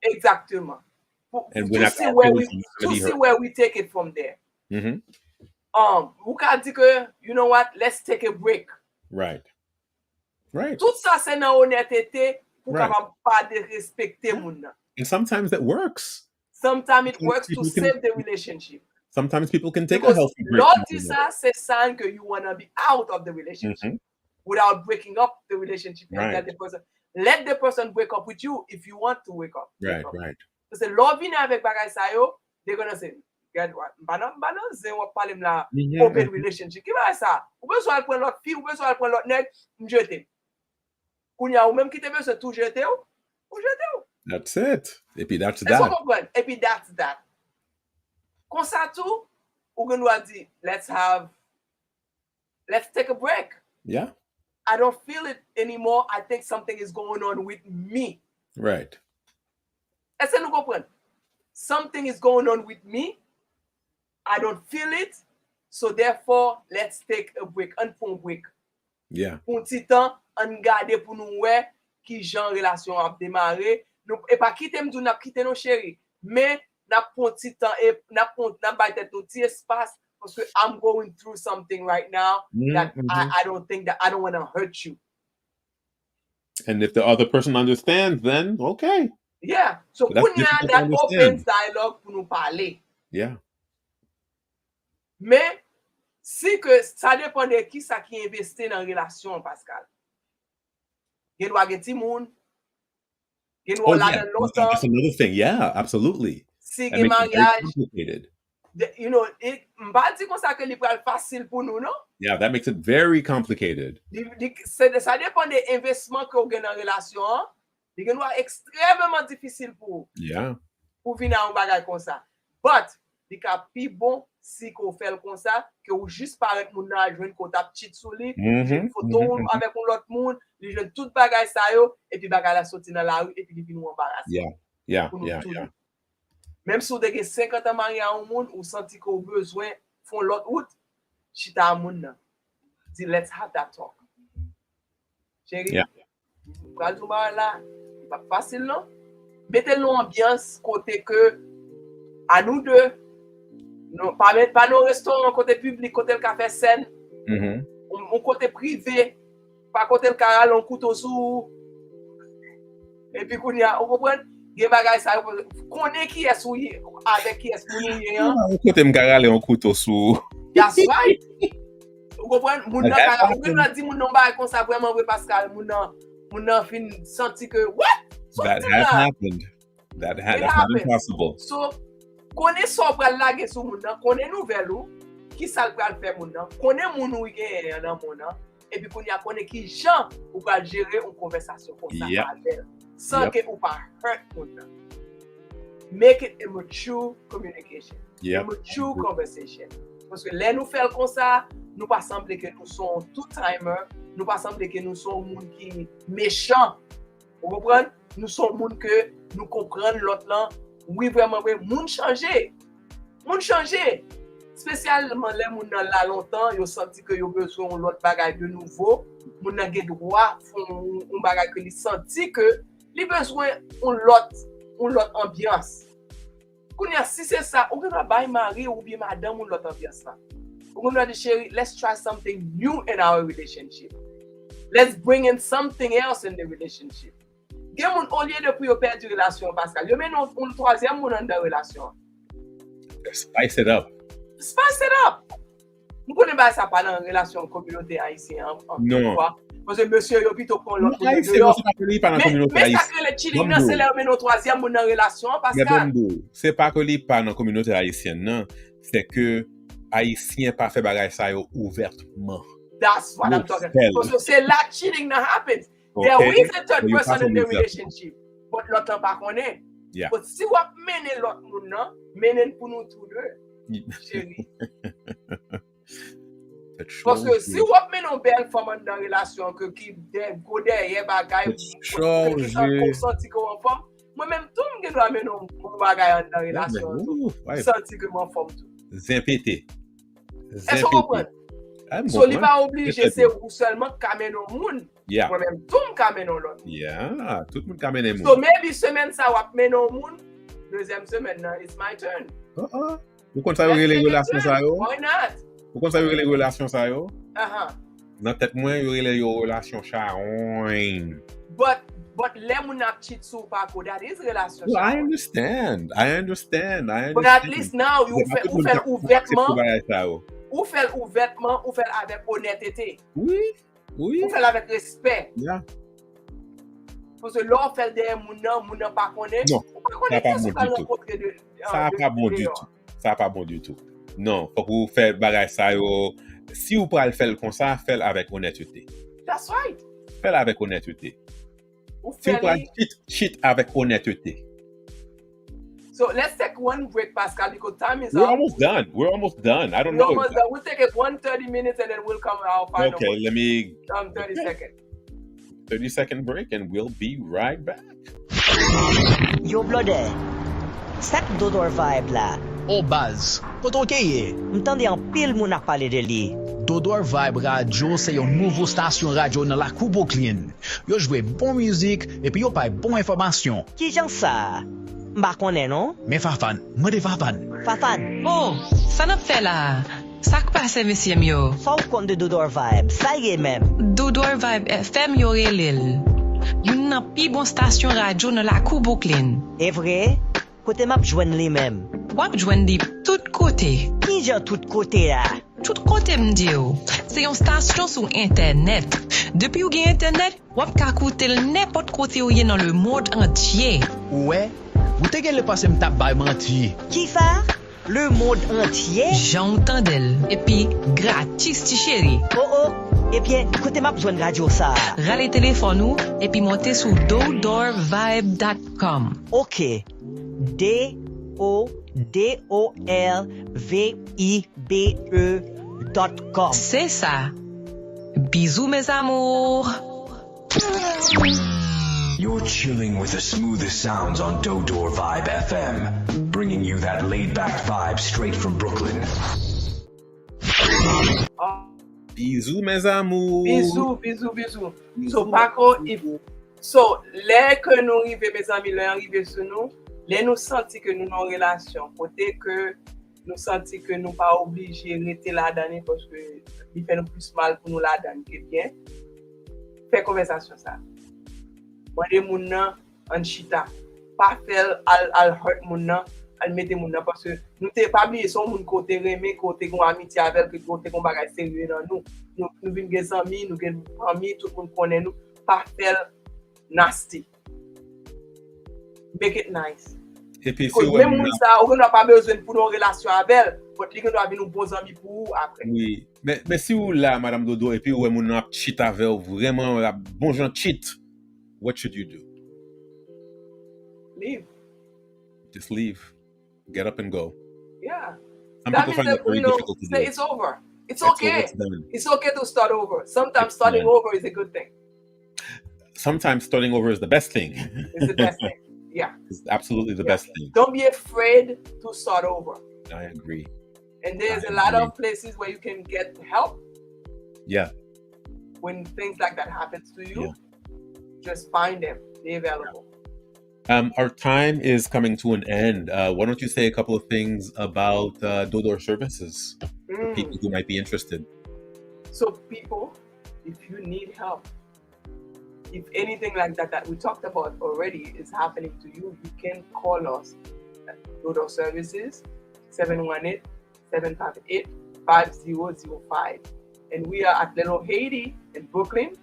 Exactement. And to see where we take it from there. We can dire que, you know what? Let's take a break. Right. Tout ça c'est dans honnêteté pour capable pas de respecter moun nan. And sometimes that works. Sometimes it works to save the relationship. Sometimes people can take a healthy break. Ça c'est sign que you want to be out of the relationship without breaking up the relationship. Right. Let the person break up with you if you want to wake up. Right. Parce que loving avec bagay sa yo, they're gonna say, get what? Banan ze wap pale mla open relationship. Ki ba sa? Ou besoin prendre l'autre fille, ou besoin prendre l'autre nèg, m'jete. Kounya ou même qui te besoin tout jeter ou jeter ou. That's it. Et puis that's that. Et puis that's that. Comme ça tout, ou gen doit dire, let's take a break. Yeah. I don't feel it anymore. I think something is going on with me. Right. Est-ce que nous comprenons? Something is going on with me. I don't feel it. So therefore, let's take a break. Un break. Yeah. Un petit temps, an gade pour nous ouais qui genre relation a démarré. Nous et pas quitter m'dou n'a quitter nos chéris, mais n'a pon petit temps et n'a ba tête un petit espace parce que I'm going through something right now that I don't think that I don't want to hurt you. And if the other person understands, then okay. Yeah. So that opens dialogue pour nous parler. Yeah. Mais si que ça dépend de qui ça qui investit dans relation, Pascal. Gen doit gen ti moun. Gen doit la dans longtemps. That's another thing. Yeah, absolutely. Si gen mariage. Complicated. You know, m'pa di kon sa que li pral facile pour nous, non? Yeah, that makes it very complicated. Ça dépend des investissements que vous avez dans la relation. Il est extrêmement difficile pour venir à un bagage comme ça. But, il est plus bon si vous faites comme ça, que vous juste paraître mon âge, jouer une côte petite sous lui, une photo avec l'autre monde, il joue tout bagage ça et puis bagage la sorti dans la rue et puis il vient nous embarrasser. Yeah. Même si vous avez 50 ans marié à un monde, vous sentez que vous avez besoin de faire l'autre route, chita à un monde. Dis, let's have that talk. Chérie, vous allez tout là, c'est pas facile, non? Mettez-nous ambiance côté que, à nous deux, pas nos restaurants, côté public, côté le café scène, on côté privé, pas côté le caral, on couteau sous. Et puis, qu'on y a, vous comprenez? Gen bagay ça connaît qui est sous avec qui est pour nous hein côté me carale un couteau sous that's right vous comprenez moun nan carale on dit moun nan bagay comme ça vraiment vrai Pascal moun nan fin senti que what that has happened that's not impossible so connaît so pral laguer sous moun nan connaît nouvelle ou qui ça pral faire moun nan connaît moun ou gen dans moun nan et puis connaît qui gens ou pral gérer une conversation comme ça avec sans que ou pas hurt moun. Make it a mature communication. A mature conversation. Parce que là nous faisons comme ça, nous pas sembler que nous sommes tout timer, nous pas sembler que nous sommes monde qui méchant. Vous comprenez? Nous sommes monde que nous comprenons l'autre là. Oui vraiment oui, monde changer. Monde changer. Spécialement les moun là longtemps, yo senti que yo besoin l'autre bagage de nouveau. Moun nan gen droit font un bagage que li senti que li besoin une l'autre ambiance. Si c'est ça, on va bailler mari ou bien madame ou l'autre ambiance là. On va dire chérie, let's try something new in our relationship. Let's bring in something else in the relationship. Gen moun au lieu de pour perdre relation Pascal, yo men un troisième moun dans relation. Spice it up. Spice it up. Nous connaissons pas ça pas dans relation communauté haïtienne non. Parce que monsieur yo plutôt prend l'autre mais ça que le chilling c'est là men au troisième moun dans relation Pascal. C'est pas que li pas dans communauté haïtienne non, c'est que haïtien pas fait bagay ça ouvertement. That's what I'm talking about. Parce que c'est là cheating that happens. There is a third person in the relationship. But l'autre pas connaît. But si vous menez l'autre moun nan, menez pour nous tous deux. Chérie. Parce que si vous avez une belle femme dans la relation qui go derrière bagay pour sentir que mon femme moi-même tout me doit amener un bagay dans la relation sentir que mon femme tout zempété est-ce que vous comprenez so li pas obligé c'est ou seulement qu'amener au monde moi-même tout me qu'amener l'autre tout le monde qu'amener monde so maybe semaine ça va amener au monde deuxième semaine it's my turn vous comptez les relations ça why not vous comptez les relations ça yo dans tête moins y aurait les relations charogne but les moun ap cheat sou pa ko that is relation well, I understand but at least now you fait ouvertement ou fait avec honnêteté oui ou fait avec respect parce que l'on fait des moun nan pas connaît ça pas bon du tout non faut que vous faites bagay ça yo si vous pouvez le faire comme ça faites avec honnêteté that's right faites avec honnêteté si vous pouvez cheat avec honnêteté. So let's take one break, Pascal, because time is We're up. We're almost done. I don't know. We'll take it 30 minutes and then we'll come out. Okay, let me 30 seconds. 30-second break and we'll be right back. Yo, brother. Sak Dodor vibe la. au base. Koto keye. M'tende en pile moun a parler de li. Dodor Vibe Radio c'est une nouvelle station radio dans la Coupe Brooklyn. Yo joué bon musique et puis yo pa bon information. Qui j'en ça? M'ba connaît non? Mais Fafan, moi de Fafan. Fafan. Oh, ça n'a fait là. Ça qui passe, monsieur Mio. Ça ou compte de Dodor Vibe, ça y est même. Dodor Vibe FM yo relil. Yon nan pi bon station radio dans la Coupe Brooklyn. Et vrai? Côté m'a joindre li même. Wap jwenn di tout côté. Qui j'en tout côté là? Tout côté m'di yo. C'est une station sur internet. Depuis ou gen internet, wap ka koute n'importe côté ou dans le monde entier. Ouais, vous te gele passe m'tap bay menti. Qui ça? Le monde entier? J'entendel. Et puis gratis ti chéri. Oh. Eh bien, côté m'a joindre radio ça. Rale téléphone ou et puis monter sur dodorvibe.com. OK. DODORVIBE.com. C'est ça. Bisous mes amours. You're chilling with the smoothest sounds on Dodor Vibe FM, bringing you that laid-back vibe straight from Brooklyn. Bisous mes amours. Bisous. So, par contre, les que nous arrivons, mes amis, les arrivés sur nous, les nous sentis que nous avons une relation. Côté que nous sentis que nous pas obligés de rester là-dedans parce que il fait nous plus mal pour nous là-dedans que bien. Fais conversation ça. Moi, des moun nan en chita. Pas faire al hurt moun nan, al mette moun nan parce que nous t'es pas oublié son moun côté remé, côté gon amitié avec, côté gon bagage sérieux dans nous. Nous vinn des amis, nous gen famille, tout le monde connaît nous. Pas faire nasty. Make it nice. Et puis si même moun ça, on n'a pas besoin pour nos relations avec, mais li doit avoir nos bons amis pour après. Oui, mais si vous là madame Dodo et puis ou moun nan cheat avec vraiment bon gens cheat. What should you do? Leave. Just leave. Get up and go. Yeah. Some people find it very difficult to do. It's over. It's okay. It's okay to start over. Sometimes starting over is a good thing. Sometimes starting over is the best thing. It's the best thing. Yeah. It's absolutely the best thing. Don't be afraid to start over. I agree. And there's a lot of places where you can get help. Yeah. When things like that happens to you. Yeah. Just find them. They're available. Our time is coming to an end. Why don't you say a couple of things about Dodor services for people who might be interested? So people, if you need help, if anything like that we talked about already is happening to you, you can call us at Dodor Services, 718-758-5005. And we are at Little Haiti in Brooklyn.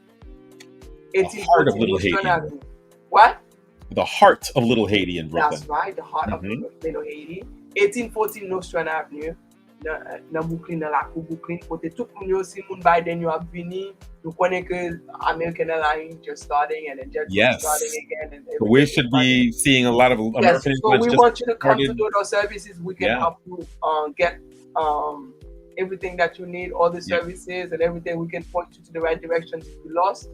The heart of Little Haiti. What? The heart of Little Haiti in Brooklyn. That's right, the heart of Little Haiti. 1814 Nostrand Avenue. Na Brooklyn, na la Coupe Brooklyn. Kote tout moun yo si moun Biden yo ap vini. Nou konen ke American Airlines just starting and then just starting again. And so we should be seeing a lot of American Airlines. So we want you to come to Dodor Services. We can help you get everything that you need, all the services and everything. We can point you to the right direction if you lost.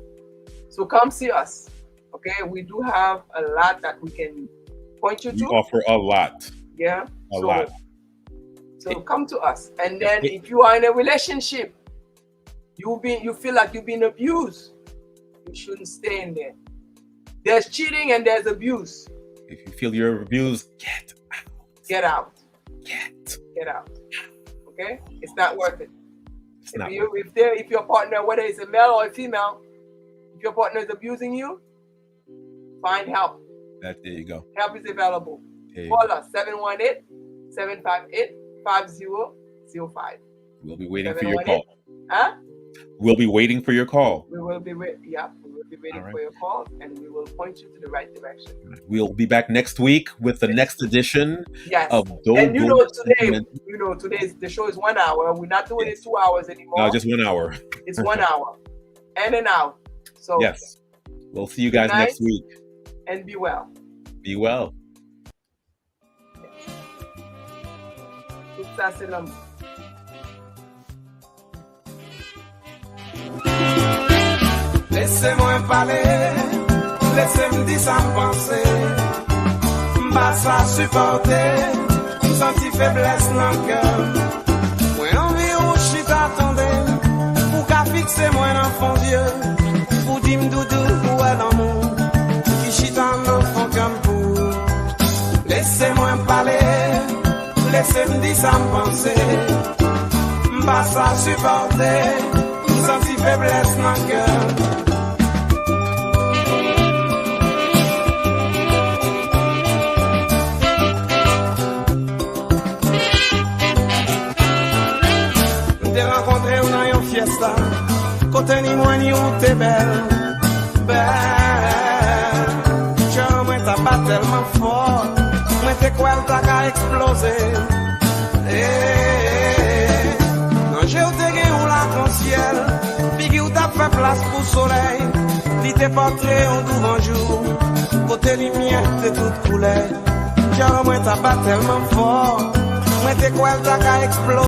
So come see us, okay? We do have a lot that we can point you to. We offer a lot. Yeah. A lot. So come to us. And then if you are in a relationship, you feel like you've been abused, you shouldn't stay in there. There's cheating and there's abuse. If you feel you're abused, get out. Get out. Get out. Okay? It's not worth it. If your partner, whether it's a male or a female, if your partner is abusing you, find help. There you go. Help is available. Call us 718-758-5005. We'll be waiting for your call. Huh? We'll be waiting for your call. We will be waiting for your call, and we will point you to the right direction. We'll be back next week with the next edition of Dodor. And today the show is 1 hour. We're not doing it 2 hours anymore. No, just 1 hour. It's 1 hour. In and out. So yes. We'll see you guys next week. And be well. Be well. Laissez-moi parler, laissez-moi dire ça me penser, m'pas ça supporter, me sentir faiblesse dans le cœur. Moi envie où je t'attendais, pour qu'à fixer moi dans fond Dieu, pour dire doudou où est l'amour, qui chita un enfant comme vous. Laissez-moi parler, laissez-moi dire ça me penser, m'pas ça supporter, senti faiblesse dans le cœur. Rencontré ou dans une fiesta, côté ni moi ni où t'es belle, belle. Cœur moi t'a pas tellement fort, moi t'es quoi elle t'a qu'à exploser. Non j'ai ou t'es gain ou la con ciel, puis ou t'as fait place pour soleil, li t'es porté en devant jour, côté lumière t'es toute couleur. Cœur moi t'a pas tellement fort, moi t'es quoi elle t'a qu'à exploser.